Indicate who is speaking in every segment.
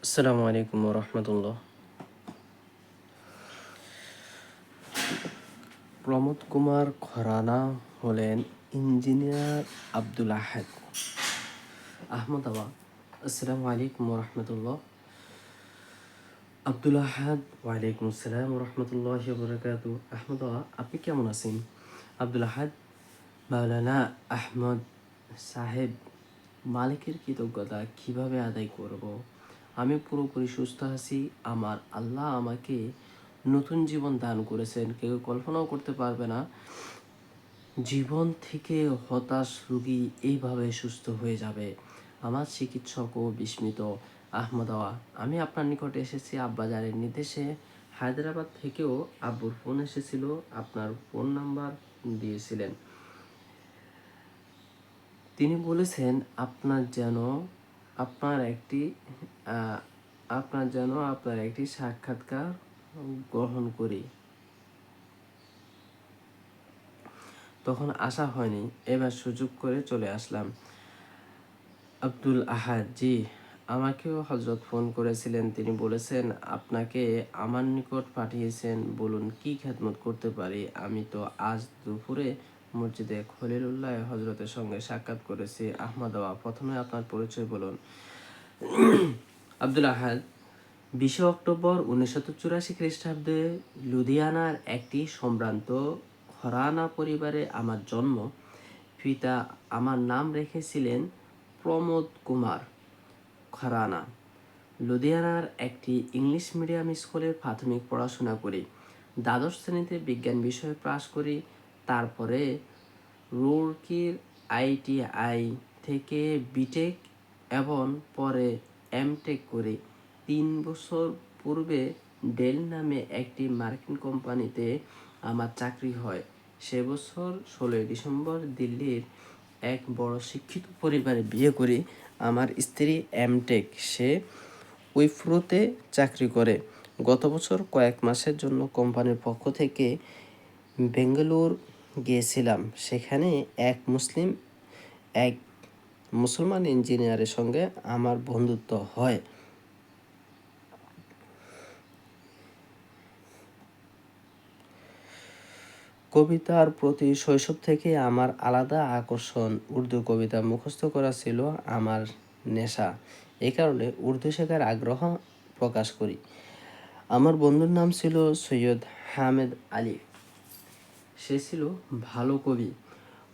Speaker 1: আসসালামু আলাইকুম রহমতুল্লাহ। প্রমোদ কুমার খরানা হলেন ইঞ্জিনিয়ার আব্দুল আহাদ আহমদাবাদ। আসসালামু আলাইকুম রহমতুল্লাহ। আব্দুল আহাদ, ওয়ালাইকুম আসসালাম রহমতুল্লাহ বরকাত। আহমদাবাদ, আপনি কেমন আছেন? আব্দুল আহাদ, মাওলানা আহমদ সাহেব, মালিকের কৃতজ্ঞতা কিভাবে আদায় করব? আমি পুরোপুরি সুস্থ আছি। আমার আল্লাহ আমাকে নতুন জীবন দান করেছেন, কেউ কল্পনাও করতে পারবে না। জীবন থেকে হতাশ রোগী এইভাবে সুস্থ হয়ে যাবে। আমার চিকিৎসকও বিস্মিত। আহমদাওয়া, আমি আপনার নিকটে এসেছি আব্বাজানের নির্দেশে। হায়দ্রাবাদ থেকেও আব্বুর ফোন এসেছিল, আপনার ফোন নাম্বার দিয়েছিলেন। তিনি বলেছেন আপনার একটি আপনার একটি সাক্ষাৎকার গ্রহণ করি। তখন আসা হয়নি, এবার সুযোগ করে চলে আসলাম। আব্দুল আহাদ, জি, আমাকেও হজরত ফোন করেছিলেন। তিনি বলেছেন আপনাকে আমার নিকট পাঠিয়েছেন, বলুন কি খেদমত করতে পারি। আমি তো আজ দুপুরে মসজিদে খলিলুল্লাহ হজরতের সঙ্গে সাক্ষাৎ করেছি। আহমদাবা, প্রথমে আপনার পরিচয় বলুন। আব্দুল আহাদ, 20 অক্টোবর 1984 খ্রিস্টাব্দে লুধিয়ানার একটি সম্ভ্রান্ত ঘরানা পরিবারে আমার জন্ম। পিতা আমার নাম রেখেছিলেন প্রমোদ কুমার খরানা। লুধিয়ানার একটি ইংলিশ মিডিয়াম স্কুলে প্রাথমিক পড়াশোনা করি। দ্বাদশ শ্রেণীতে বিজ্ঞান বিষয়ে পাশ করি। তারপরে রুড়কির ITI থেকে বিটেক এবং পরে এমটেক করি। 3 বছর পূর্বে ডেল নামে একটি মার্কিন কোম্পানিতে আমার চাকরি হয়। সে বছর 16 ডিসেম্বর দিল্লির এক বড় শিক্ষিত পরিবারে বিয়ে করি। আমার স্ত্রী এমটেক, সে উইপ্রোতে চাকরি করে। গত বছর কয়েক মাসের জন্য কোম্পানির পক্ষ থেকে বেঙ্গালুর গিয়েছিলাম। সেখানে এক মুসলমান ইঞ্জিনিয়ারের সঙ্গে আমার বন্ধুত্ব হয়। কবিতার প্রতি শৈশব থেকে আমার আলাদা আকর্ষণ। উর্দু কবিতা মুখস্থ করা ছিল আমার নেশা। এই কারণে উর্দু শেখার আগ্রহ প্রকাশ করি। আমার বন্ধুর নাম ছিল সৈয়দ হামেদ আলী। সে ছিল ভালো কবি।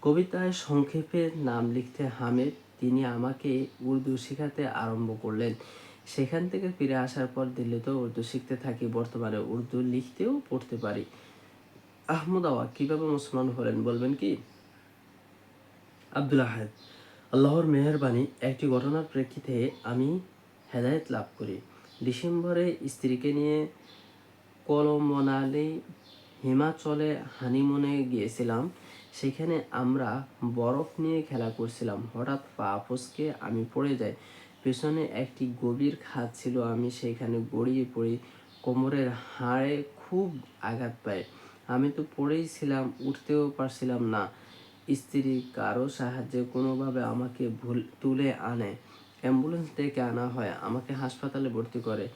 Speaker 1: কবিতায় সংক্ষেপে নাম লিখতে হামেদ। তিনি আমাকে উর্দু শেখাতে আরম্ভ করলেন। সেখান থেকে ফিরে আসার পর দিল্লিতেও উর্দু শিখতে থাকি। বর্তমানে উর্দু লিখতেও পড়তে পারি। আহমদাওয়া, কিভাবে মুসলমান হলেন বলবেন কি? আব্দুল আহাদ, আল্লাহর মেহেরবানি, একটি ঘটনার প্রেক্ষিতে আমি হেদায়েত লাভ করি। ডিসেম্বরে স্ত্রীকে নিয়ে কলমনালি হিমাচলে হানিমুনে গিয়েছিলাম। সেখানে আমরা বরফ নিয়ে খেলা করছিলাম। হঠাৎ পা ফসকে আমি পড়ে যাই। পেছনে একটি গভীর খাদ ছিল। আমি সেখানে গড়িয়ে পড়ি। কোমরের হাড়ে খুব আঘাত পাই। আমি তো পড়েই ছিলাম, উঠতেও পারছিলাম না। স্ত্রী কারো সাহায্যে কোনোভাবে আমাকে তুলে আনে। অ্যাম্বুলেন্স ডেকে আনা হয়, আমাকে হাসপাতালে ভর্তি করে।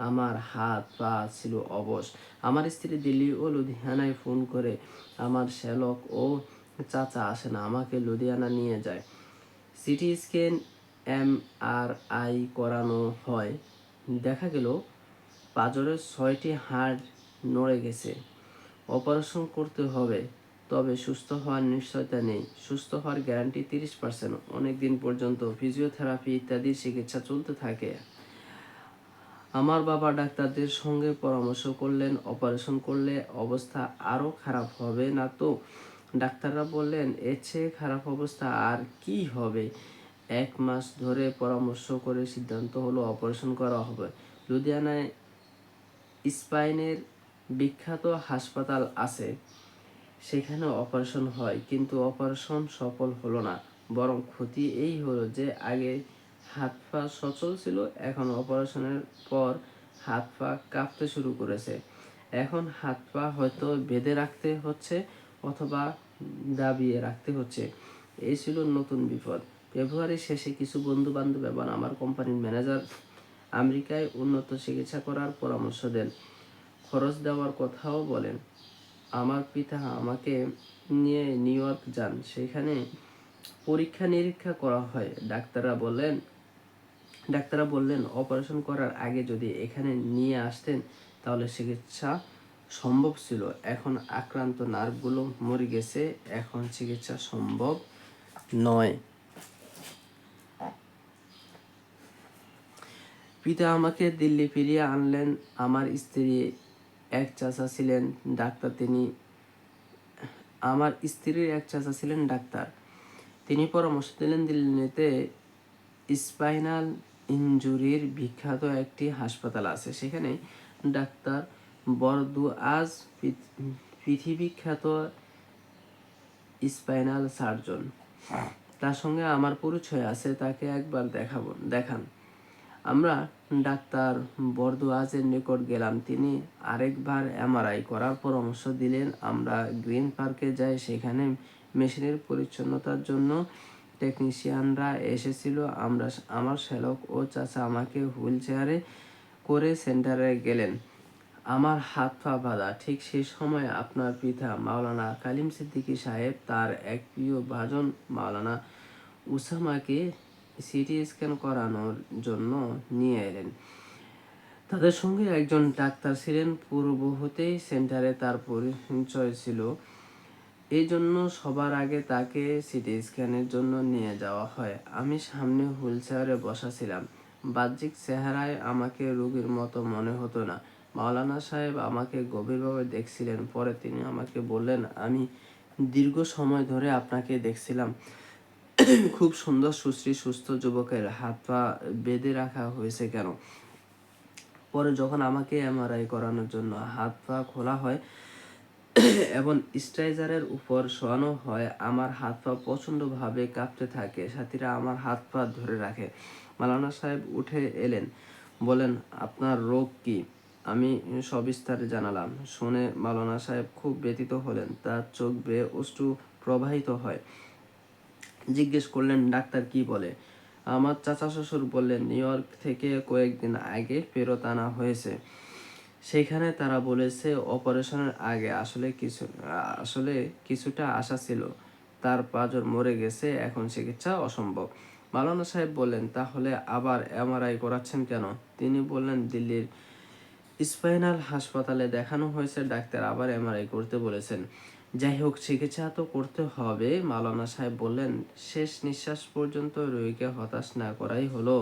Speaker 1: আমার হাত পা ছিল অবশ। আমার স্ত্রী দিল্লি ও লুধিয়ানায় ফোন করে। আমার শ্যালক ও চাচা আসে না, আমাকে লুধিয়ানা নিয়ে যায়। সিটি স্ক্যান, MRI করানো হয়। দেখা গেল পাঁজরের 6টি হাড় নড়ে গেছে। অপারেশন করতে হবে, তবে সুস্থ হওয়ার নিশ্চয়তা নেই। সুস্থ হওয়ার গ্যারান্টি 30%। অনেক দিন পর্যন্ত ফিজিওথেরাপি ইত্যাদি চিকিৎসা চলতে থাকে। আমার বাবা ডাক্তারদের সঙ্গে পরামর্শ করলেন, অপারেশন করলে অবস্থা আরও খারাপ হবে না তো? ডাক্তাররা বললেন, এর চেয়ে খারাপ অবস্থা আর কি হবে। 1 মাস ধরে পরামর্শ করে সিদ্ধান্ত হলো অপারেশন করা হবে। লুধিয়ানায় স্পাইনের বিখ্যাত হাসপাতাল আছে, সেখানে অপারেশন হয়, কিন্তু অপারেশন সফল হলো না। বরং ক্ষতি এই হলো যে আগে হাত পা সচল ছিল, এখন অপারেশনের পর হাত পা কাঁপতে শুরু করেছে। এখন হাত পা হয়তো বেঁধে রাখতে হচ্ছে অথবা দাবিয়ে রাখতে হচ্ছে। এই ছিল নতুন বিপদ। ফেব্রুয়ারির শেষে কিছু বন্ধু বান্ধব এবং আমার কোম্পানির ম্যানেজার আমেরিকায় উন্নত চিকিৎসা করার পরামর্শ দেন, খরচ দেওয়ার কথাও বলেন। আমার পিতা আমাকে নিয়ে নিউ ইয়র্ক যান। সেখানে পরীক্ষা নিরীক্ষা করা হয়। ডাক্তাররা বললেন অপারেশন করার আগে যদি এখানে নিয়ে আসতেন তাহলে চিকিৎসা সম্ভব ছিল। এখন আক্রান্ত নার্ভগুলো মরে গেছে, এখন চিকিৎসা সম্ভব নয়। পিতা আমাকে দিল্লি ফিরিয়ে আনলেন। আমার স্ত্রীর এক চাচা ছিলেন ডাক্তার। তিনি পরামর্শ দিলেন দিল্লিতে স্পাইনাল ইনজুরির বিখ্যাত একটি হাসপাতাল আছে, সেখানে ডাক্তার বরদুয়াজ পৃথিবীখ্যাত স্পাইনাল সার্জন। তার সঙ্গে আমার পরিচয় আছে, তাকে একবার দেখান। আমরা ডাক্তার বরদুয়াজের নিকট গেলাম। তিনি আরেকবার এমআরআই করার পরামর্শ দিলেন। আমরা গ্রিন পার্কে যাই। সেখানে মেশিনের পরিচ্ছন্নতার জন্য টেকনিশিয়ানরা এসেছিল। আমার শ্যালক ও চাচা আমাকে হুইল চেয়ারে করে সেন্টারে গেলেন। আমার হাত পা বাঁধা। ঠিক সেই সময় আপনার পিতা মাওলানা কালিম সিদ্দিকী সাহেব তার এক প্রিয় ভাজন মাওলানা উসামাকে সিটি স্ক্যান করানোর জন্য নিয়ে এলেন। তাদের সঙ্গে একজন ডাক্তার ছিলেন। পূর্ব হতেই সেন্টারে তার পরিচয় ছিল, এই জন্য সবার আগে তাকে সিটি স্ক্যানের জন্য নিয়ে যাওয়া হয়। আমি সামনে হুইল চেয়ারে বসা ছিলাম। বাহ্যিক চেহারায় আমাকে রোগীর মতো মনে হতো না। মাওলানা সাহেব আমাকে গভীরভাবে দেখছিলেন। পরে তিনি আমাকে বললেন, আমি দীর্ঘ সময় ধরে আপনাকে দেখছিলাম। খুব সুন্দর সুশ্রী সুস্থ যুবকের হাত পা বেঁধে রাখা হয়েছে কেন? পরে যখন আমাকে এমআরআই করানোর জন্য হাত পা খোলা হয় এবং স্ট্রেচারের উপর শোয়ানো হয়, আমার হাত পা প্রচণ্ডভাবে কাঁপতে থাকে। সাথীরা আমার হাত পা ধরে রাখে। মাওলানা সাহেব উঠে এলেন, বলেন, আপনার রোগ কি? আমি সবিস্তারে জানালাম। শুনে মাওলানা সাহেব খুব ব্যথিত হলেন। তার চোখ বেয়ে অশ্রু প্রবাহিত হয়। জিজ্ঞেস করলেন, ডাক্তার কি বলে? আমার চাচা শ্বশুর বললেন, নিউ ইয়র্ক থেকে কয়েকদিন আগে ফেরত আনা হয়েছে। সেখানে তারা বলেছে অপারেশনের আগে আসলে কিছুটা আশা ছিল। তার পাঁজর মরে গেছে, এখন চিকিৎসা অসম্ভব। মাওলানা সাহেব বললেন, তাহলে আবার এমআরআই করাচ্ছেন কেন? তিনি বললেন, দিল্লির স্পাইনাল হাসপাতালে দেখানো হয়েছে, ডাক্তার আবার এমআরআই করতে বলেছেন। যাই হোক, চিকিৎসা তো করতে হবে। মাওলানা সাহেব বললেন, শেষ নিঃশ্বাস পর্যন্ত রোগীকে হতাশ না করাই হলো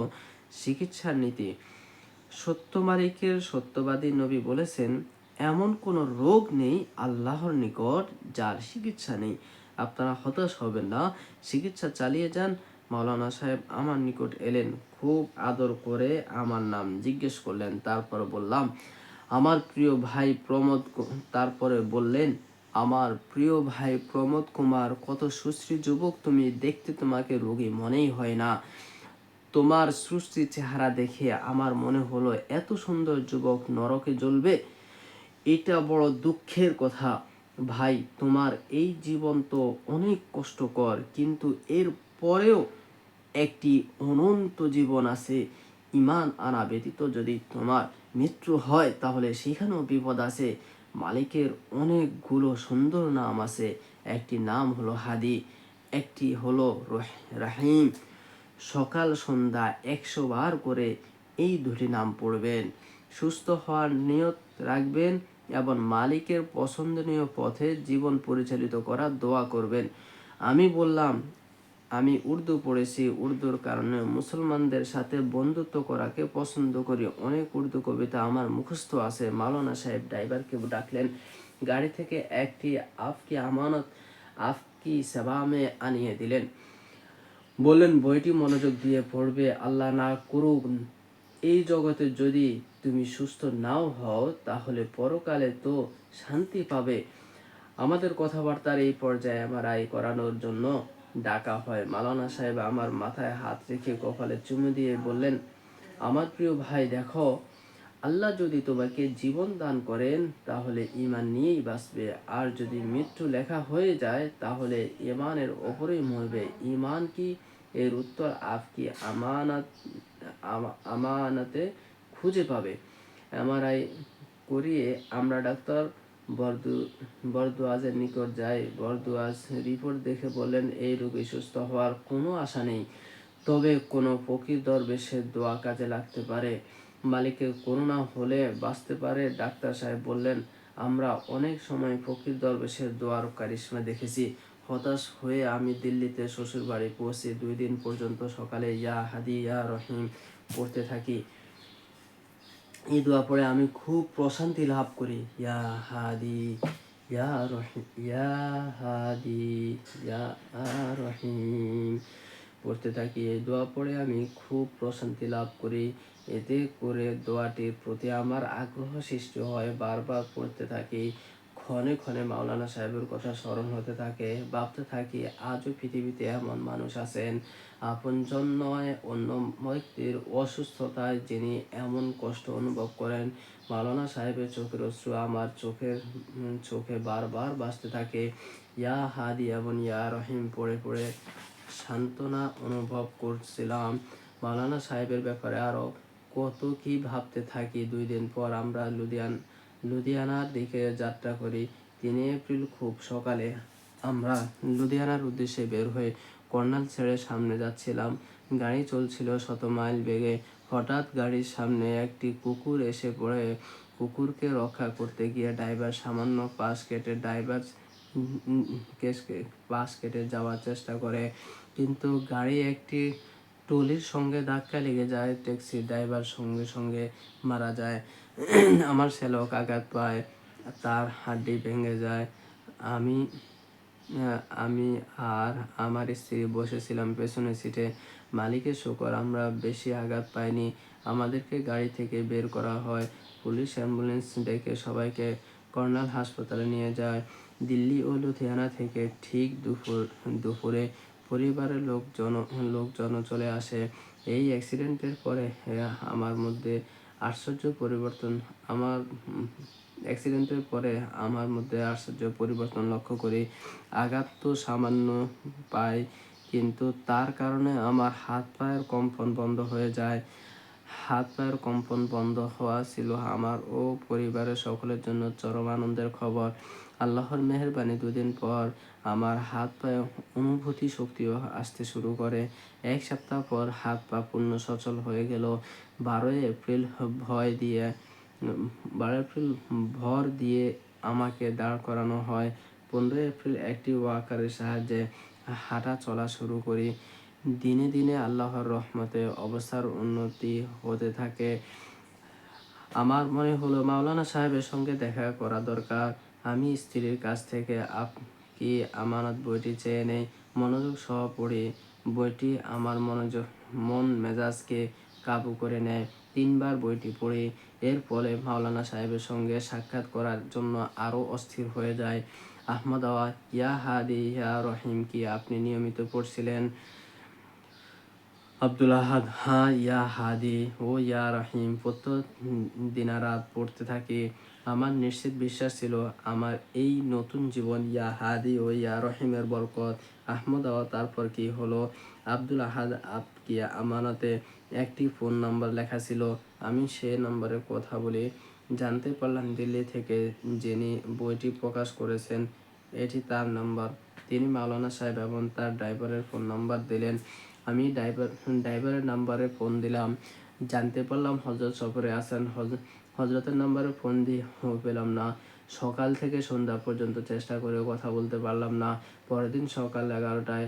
Speaker 1: চিকিৎসার নীতি। সত্য মালিকের সত্যবাদী নবী বলেছেন, এমন কোনো রোগ নেই আল্লাহর নিকট যার চিকিৎসা নেই। আপনারা হতাশ হবেন না, চিকিৎসা চালিয়ে যান। মাওলানা সাহেব আমার নিকট এলেন, খুব আদর করে আমার নাম জিজ্ঞেস করলেন। তারপরে বললাম, আমার প্রিয় ভাই প্রমোদ। তারপরে বললেন, আমার প্রিয় ভাই প্রমোদ কুমার, কত সুশ্রী যুবক তুমি! দেখতে তোমাকে রোগী মনেই হয় না। তোমার সুশ্রী চেহারা দেখে আমার মনে হলো এত সুন্দর যুবক নরকে জ্বলবে। এটা বড় দুঃখের কথা ভাই। তোমার এই জীবন তো অনেক কষ্টকর, কিন্তু এর পরেও একটি অনন্ত জীবন আছে। ঈমান আনা ব্যতীত যদি তোমার মৃত্যু হয় তাহলে সেখানেও বিপদ আছে। মালিকের অনেকগুলো সুন্দর নাম আছে। একটি নাম হলো হাদি, একটি হলো রাহিম। সকাল সন্ধ্যা 100 বার করে এই দুটি নাম পড়বেন। সুস্থ হওয়ার নিয়ত রাখবেন এবং মালিকের পছন্দনীয় পথে জীবন পরিচালিত করার দোয়া করবেন। আমি বললাম, আমি উর্দু পড়েছি। উর্দুর কারণে মুসলমানদের সাথে বন্ধুত্ব করাকে পছন্দ করি। অনেক উর্দু কবিতা আমার মুখস্থ আছে। মাওলানা সাহেব ড্রাইভারকে ডাকলেন। গাড়ি থেকে একটি আপকি আমানত আপকি সেবা মে আনিয়ে দিলেন। বললেন, বইটি মনোযোগ দিয়ে পড়বে। আল্লাহ না করুক এই জগতে যদি তুমি সুস্থ নাও হও, তাহলে পরকালে তো শান্তি পাবে। আমাদের কথাবার্তার এই পর্যায়ে এমআরআই করানোর জন্য ডাকা হয়। মাওলানা সাহেব আমার মাথায় হাত রেখে কপালে চুমু দিয়ে বললেন, আমার প্রিয় ভাই, দেখো আল্লাহ যদি তোমাকে জীবন দান করেন তাহলে ঈমান নিয়েই বাঁচবে, আর যদি মৃত্যু লেখা হয়ে যায় তাহলে ঈমানের ওপরেই মরবে। ঈমান কি? এর উত্তর আপনি আমানতে খুঁজে পাবে। এমআরআই করিয়ে আমরা ডাক্তার বরদুয়াজের নিকট যাই। বরদুয়াজ রিপোর্ট দেখে বললেন, এই রোগী সুস্থ হওয়ার কোনো আশা নেই, তবে কোনো ফকির দরবেশের দোয়া কাজে লাগতে পারে, মালিকের করুণা হলে বাঁচতে পারে। ডাক্তার সাহেব বললেন, আমরা অনেক সময় ফকির দরবেশের দোয়ার কারিশমা দেখেছি। হতাশ হয়ে আমি দিল্লিতে শ্বশুর বাড়ি পৌঁছে 2 দিন পর্যন্ত সকালে ইয়া হাদি ইয়া রহিম পড়তে থাকি। এই দোয়া পড়ে আমি খুব প্রশান্তি লাভ করি। ইয়া হাদি ইয়া রহিম, ইয়া হাদি ইয়া রহিম পড়তে থাকি। এই দোয়া পড়ে আমি খুব প্রশান্তি লাভ করি। এতে করে দোয়াটির প্রতি আমার আগ্রহ সৃষ্টি হয়। বারবার পড়তে থাকি। ক্ষণে ক্ষণে মাওলানা সাহেবের কথা স্মরণ হতে থাকে। ভাবতে থাকি, আজও পৃথিবীতে এমন মানুষ আছেন, আপনজন নয় অন্য ব্যক্তির অসুস্থতায় যিনি এমন কষ্ট অনুভব করেন। মাওলানা সাহেবের চোখের অশ্রু আমার চোখে বারবার ভাসতে থাকে। ইয়া হাদি এবং ইয়া রহিম পড়ে পড়ে সান্ত্বনা অনুভব করছিলাম। মাওলানা সাহেবের ব্যাপারে আরো কত কি ভাবতে থাকি। 2 দিন পর আমরা লুধিয়ানার দিকে যাত্রা করি। 3 এপ্রিল খুব সকালে আমরা লুধিয়ানার উদ্দেশ্যে বের হয়ে কর্নাল ছেড়ে সামনে যাচ্ছিলাম। গাড়ি চলছিল 100 মাইল বেগে। হঠাৎ গাড়ির সামনে একটি কুকুর এসে পড়ে। কুকুরকে রক্ষা করতে গিয়ে ড্রাইভার সামান্য পাশ কেটে যাওয়ার চেষ্টা করে, কিন্তু গাড়ি একটি ট্রলির সঙ্গে ধাক্কা লেগে যায়। ট্যাক্সির ড্রাইভার সঙ্গে সঙ্গে মারা যায়। আমার শ্যালক আঘাত পায়, তার হাড্ডি ভেঙে যায়। আমি আর আমার স্ত্রী বসেছিলাম পেছনের সিটে। মালিকের শুকর আমরা বেশি আঘাত পাইনি। আমাদেরকে গাড়ি থেকে বের করা হয়। পুলিশ অ্যাম্বুলেন্স ডেকে সবাইকে কর্নাল হাসপাতালে নিয়ে যায়। দিল্লি ও লুধিয়ানা থেকে ঠিক দুপুরে পরিবারের লোকজন চলে আসে। এই অ্যাক্সিডেন্টের পরে আমার মধ্যে আশ্চর্য পরিবর্তন লক্ষ্য করি। আঘাত তো সামান্য পাই, কিন্তু তার কারণে আমার হাত পায়ের কম্পন বন্ধ হয়ে যায়। হাত পায়ের কম্পন বন্ধ হওয়া ছিল আমার ও পরিবারের সকলের জন্য চরম আনন্দের খবর। আল্লাহর মেহেরবানি 2 দিন পর আমার হাত পায়ে অনুভূতি শক্তিও আসতে শুরু করে। 1 সপ্তাহ পর হাত পা পূর্ণ সচল হয়ে গেল। 12 এপ্রিল ভর দিয়ে আমাকে দাঁড় করানো হয়। 15 এপ্রিল একটি ওয়াকারের সাহায্যে হাঁটা চলা শুরু করি। দিনে দিনে আল্লাহর রহমতে অবস্থার উন্নতি হতে থাকে। আমার মনে হলো মাওলানা সাহেবের সঙ্গে দেখা করা দরকার। আমি স্ত্রীর কাছ থেকে কি আমানত বইটি চেয়ে নেই। মনোযোগ সহ পড়ি। বইটি আমার মন মেজাজকে কাবু করে নেয়। 3 বার বইটি পড়ি। এর ফলে মাওলানা সাহেবের সঙ্গে সাক্ষাৎ করার জন্য আরো অস্থির হয়ে যায়। আহমদ ইয়া হাদি ইয়া রহিম কি আপনি নিয়মিত পড়ছিলেন? আব্দুল আহাদ, হ্যাঁ ইয়া হাদি ও ইয়া রহিম প্রত্যেক দিনারাত পড়তে থাকি। আমার নিশ্চিত বিশ্বাস ছিল আমার এই নতুন জীবন ইয়া হাদি ও ইয়া রহিমের বরকত। আহমদ তারপর কি হলো? আব্দুল আহাদ কি আমানতে একটি ফোন নাম্বার লেখা ছিল। আমি সে নম্বরে কথা বলি। জানতে পারলাম দিল্লি থেকে যিনি বইটি প্রকাশ করেছেন এটি তার নাম্বার। তিনি মাওলানা সাহেব এবং তার ড্রাইভারের ফোন নাম্বার দিলেন। আমি ড্রাইভারের নাম্বারে ফোন দিলাম। জানতে পারলাম হজরত সফরে আছেন। হজরতের নাম্বারে ফোন দিয়ে পেলাম না। সকাল থেকে সন্ধ্যা পর্যন্ত চেষ্টা করে কথা বলতে পারলাম না। পরের দিন সকাল 11টায়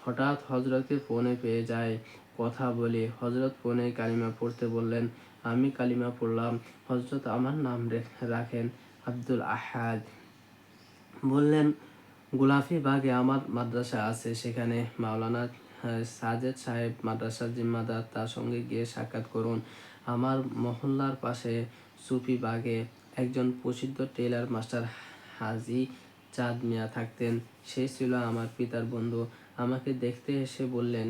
Speaker 1: হঠাৎ হজরতকে ফোনে পেয়ে যায়। কথা বলি। হজরত ফোনে কালিমা পড়তে বললেন। আমি কালিমা পড়লাম। হজরত আমার নাম রাখেন আব্দুল আহাদ। বললেন, গোলাপি বাগে আমার মাদ্রাসা আছে, সেখানে মাওলানা সাজেদ সাহেব মাদ্রাসার জিম্মাদার, তার সঙ্গে গিয়ে সাক্ষাৎ করুন। আমার মহল্লার পাশে সুফি বাগে একজন প্রসিদ্ধ টেইলার মাস্টার হাজি চাঁদ মিয়া থাকতেন। সে ছিল আমার পিতার বন্ধু। আমাকে দেখতে এসে বললেন,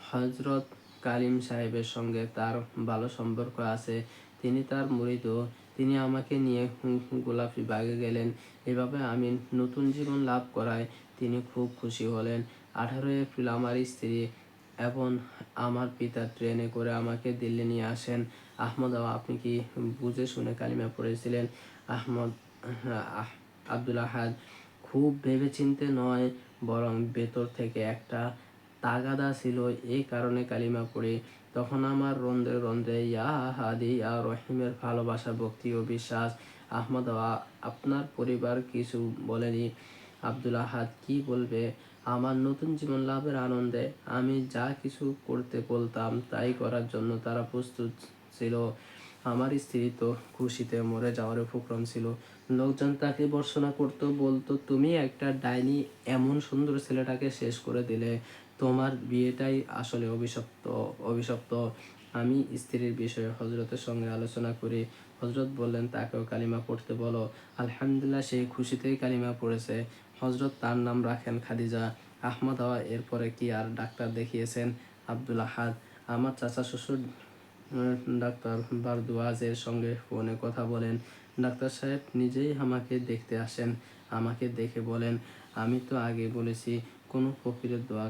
Speaker 1: হজরত কালিম সাহেবের সঙ্গে তার ভালো সম্পর্ক আছে, তিনি তার মুরিদ। তিনি আমাকে নিয়ে গোলাপি বাগে গেলেন। এভাবে আমি নতুন জীবন লাভ করায় তিনি খুব খুশি হলেন। 18 এপ্রিল আমার স্ত্রী এবং আমার পিতা ট্রেনে করে আমাকে দিল্লি নিয়ে আসেন। আহমদ, আপনি কি বুঝে শুনে কালিমা পড়েছিলেন? আহমদ আব্দুল আহাদ: খুব ভেবেচিন্তে নয়, বরং ভেতর থেকে একটা তাগাদা ছিল, এই কারণে কালিমা পড়ি। তখন আমার রন্ধ্রে রন্ধ্রে ইয়া হাদি ইয়া রহিমের ভালোবাসা, ভক্তি ও বিশ্বাস। আহমদ, আপনার পরিবার কিছু বলেনি? আব্দুল আহাদ: কি বলবে? আমার নতুন জীবন লাভের আনন্দে আমি যা কিছু করতে বলতাম তাই করার জন্য তারা প্রস্তুত ছিল। আমার স্ত্রী তো খুশিতে মরে যাওয়ার উপক্রম ছিল। লোকজন তাকে ভর্ৎসনা করতো, বলতো, তুমি একটা ডাইনি, এমন সুন্দর ছেলেটাকে শেষ করে দিলে। তোমার বিয়েটাই আসলে অভিশপ্ত। আমি স্ত্রীর বিষয়ে হযরতের সঙ্গে আলোচনা করি। হযরত বললেন, তাকেও কালিমা পড়তে বলো। আলহামদুলিল্লাহ, সে খুশিতেই কালিমা পড়েছে। হযরত তার নাম রাখেন খাদিজা। আহমদ, এরপরে কি আর ডাক্তার দেখিয়েছেন? আব্দুল আহাদ: আমার চাচা শ্বশুর ডাক্তার বারদুয়াজের সঙ্গে ফোনে কথা বলেন। ডাক্তার সাহেব নিজেই আমাকে দেখতে আসেন। আমাকে দেখে বলেন, আমি তো আগে বলেছি কোনো ফকিরের দোয়া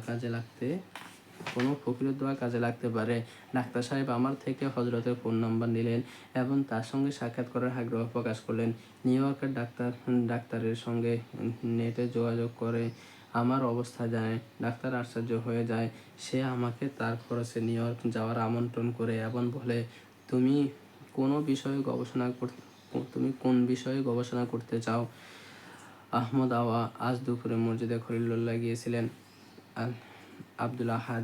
Speaker 1: কাজে লাগতে পারে। ডাক্তার সাহেব আমার থেকে হযরতের ফোন নাম্বার নিলেন এবং তার সঙ্গে সাক্ষাৎ করার আগ্রহ প্রকাশ করলেন। নিউ ইয়র্কের ডাক্তারের সঙ্গে নেটে যোগাযোগ করে আমার অবস্থা জানায়। ডাক্তার আশ্চর্য হয়ে যায়। সে আমাকে তার খরচে নিউ ইয়র্ক যাওয়ার আমন্ত্রণ করে এবং বলে, তুমি কোন বিষয়ে গবেষণা করতে চাও? আহমদ, আজ দুপুরে মসজিদে খলিলুল্লাহ গিয়েছিলেন। আব্দুল আহাদ: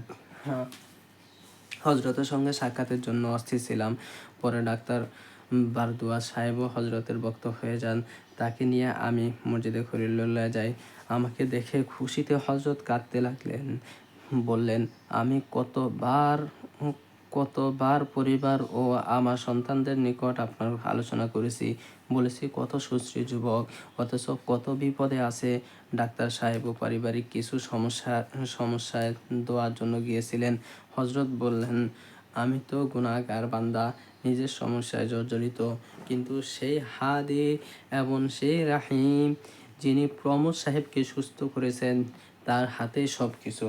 Speaker 1: হযরতের সঙ্গে সাক্ষাতের জন্য অস্থির ছিলাম। পরে ডাক্তার বারদুয়াজ সাহেবও হযরতের ভক্ত হয়ে যান। তাকে নিয়ে আমি মসজিদে খলিলুল্লাহ যাই। আমাকে দেখে খুশিতে হযরত কাঁদতে লাগলেন। বললেন, আমি কতবার পরিবার ও আমার সন্তানদের নিকট আপনার আলোচনা করেছি, বলেছি কত সুশ্রী যুবক, অথচ কত বিপদে আছে। ডাক্তার সাহেবও পারিবারিক কিছু সমস্যায় দোয়ার জন্য গিয়েছিলেন। হযরত বললেন, আমি তো গুনাহগার বান্দা, নিজের সমস্যায় জর্জরিত, কিন্তু সেই হাদি এবং সেই রাহিম যিনি প্রমোদ সাহেবকে সুস্থ করেছেন, তার হাতেই সব কিছু।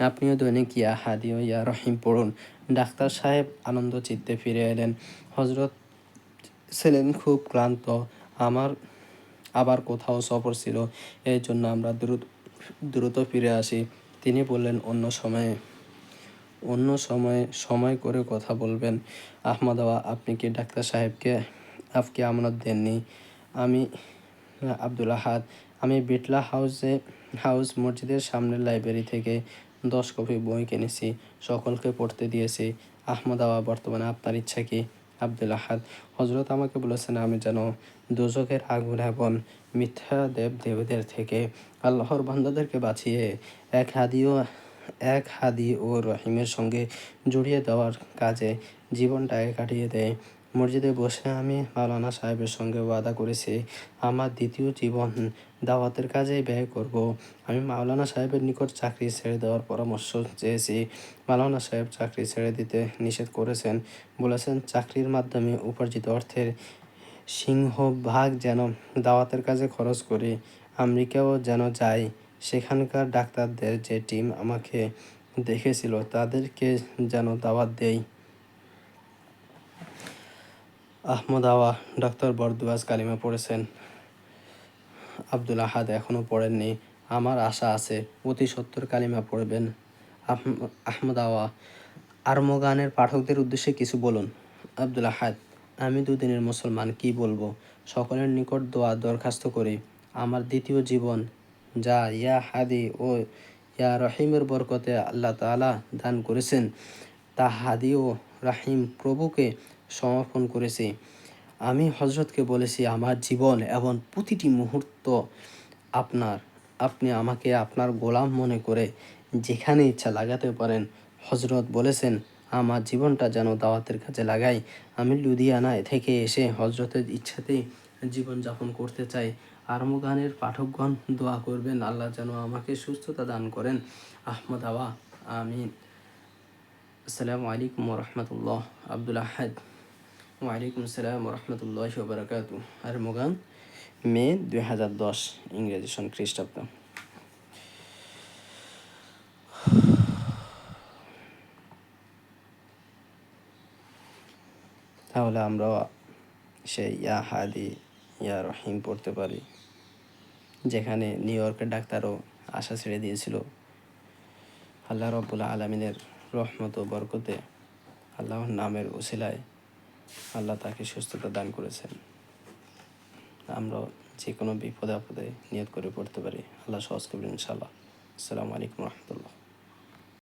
Speaker 1: আপনিও দৈনিক ইয়া হাদি ও ইয়া রহিম পড়ুন। ডাক্তার সাহেব আনন্দ চিত্তে ফিরে এলেন। হযরত ছিলেন খুব ক্লান্ত। আবার কোথাও সফর ছিল, এই জন্য আমরা দ্রুত ফিরে আসি। তিনি বললেন, অন্য সময় করে কথা বলবেন। আহমদ, আপনি কি ডাক্তার সাহেবকে আপকে আমানত দেননি? আব্দুল আহাদ: আমি বিটলা হাউস মসজিদের সামনের লাইব্রেরি থেকে 10 কপি বই কিনেছি, সকলকে পড়তে দিয়েছি। আহমদ, বর্তমানে আপনার ইচ্ছা কি? আব্দুল আহাদ: হযরত আমাকে বলেছেন আমি যেন দোজখের আগুন এবং মিথ্যা দেবদেবীদের থেকে আল্লাহর বান্দাদেরকে বাঁচিয়ে এক হাদি ও রহিমের সঙ্গে জড়িয়ে দেওয়ার কাজে জীবনটাকে কাটিয়ে দেয়। মসজিদে বসে আমি মাওলানা সাহেবের সঙ্গে ওয়াদা করেছি আমার দ্বিতীয় জীবন দাওয়াতের কাজেই ব্যয় করব। আমি মাওলানা সাহেবের নিকট চাকরি ছেড়ে দেওয়ার পরামর্শ চেয়েছি। মাওলানা সাহেব চাকরি ছেড়ে দিতে নিষেধ করেছেন। বলেছেন, চাকরির মাধ্যমে উপার্জিত অর্থের সিংহভাগ যেন দাওয়াতের কাজে খরচ করি। আমেরিকাও যেন যাই, সেখানকার ডাক্তারদের যে টিম আমাকে দেখেছিল তাদেরকে যেন দাওয়াত দেই। আহমদ, ডাক্তার বরদুয়াজ কালিমা পড়েছেন? আব্দুল আহাদ: এখনো পড়েননি, আমার আশা আছে অতি সত্বর কালিমা পড়বেন। আহমদ, আরমগানের পাঠকদের উদ্দেশ্যে কিছু বলুন। আব্দুল আহাদ: আমি দুদিনের মুসলমান, কি বলবো? সকলের নিকট দোয়া দরখাস্ত করি, আমার দ্বিতীয় জীবন যা ইয়া হাদি ও ইয়া রহিমের বরকতে আল্লাহ তাআলা দান করেছেন, তা হাদি ও রাহিম প্রভুকে সমর্পণ করেছি। আমি হযরতকে বলেছি আমার জীবন এবং প্রতিটি মুহূর্ত আপনার। আপনি আমাকে আপনার গোলাম মনে করে যেখানে ইচ্ছা লাগাতে পারেন। হযরত বলেছেন আমার জীবনটা যেন দাওয়াতের কাজে লাগাই। আমি লুধিয়ানায় থেকে এসে হযরতের ইচ্ছাতেই জীবনযাপন করতে চাই। আরমগানের পাঠকগণ দোয়া করবেন আল্লাহ যেন আমাকে সুস্থতা দান করেন। আহমদ, আমিন। আসসালামু আলাইকুম ওয়া রাহমাতুল্লাহ। আব্দুল আহাদ: ওয়ালাইকুম আসসালাম রহমতুল্লাহ বারাকাতু। আর মোগান মে 2010 ইংরেজি সন খ্রিস্টাব্দ। তাহলে আমরা সেই ইয়া হাদি ইয়া রহিম পড়তে পারি, যেখানে নিউ ইয়র্কের ডাক্তারও আশা ছেড়ে দিয়েছিল। আল্লাহ রব্বুল আলমিনের রহমত ও বরকতে, আল্লাহর নামের ওসিলায় আল্লাহ তাকে সুস্থতা দান করেছেন। আমরা যে কোনো বিপদে আপদে নিয়ত করে পড়তে পারি। আল্লাহ সহজ করবেন ইনশাআল্লাহ। আসসালামু আলাইকুম রহমতুল্লাহ।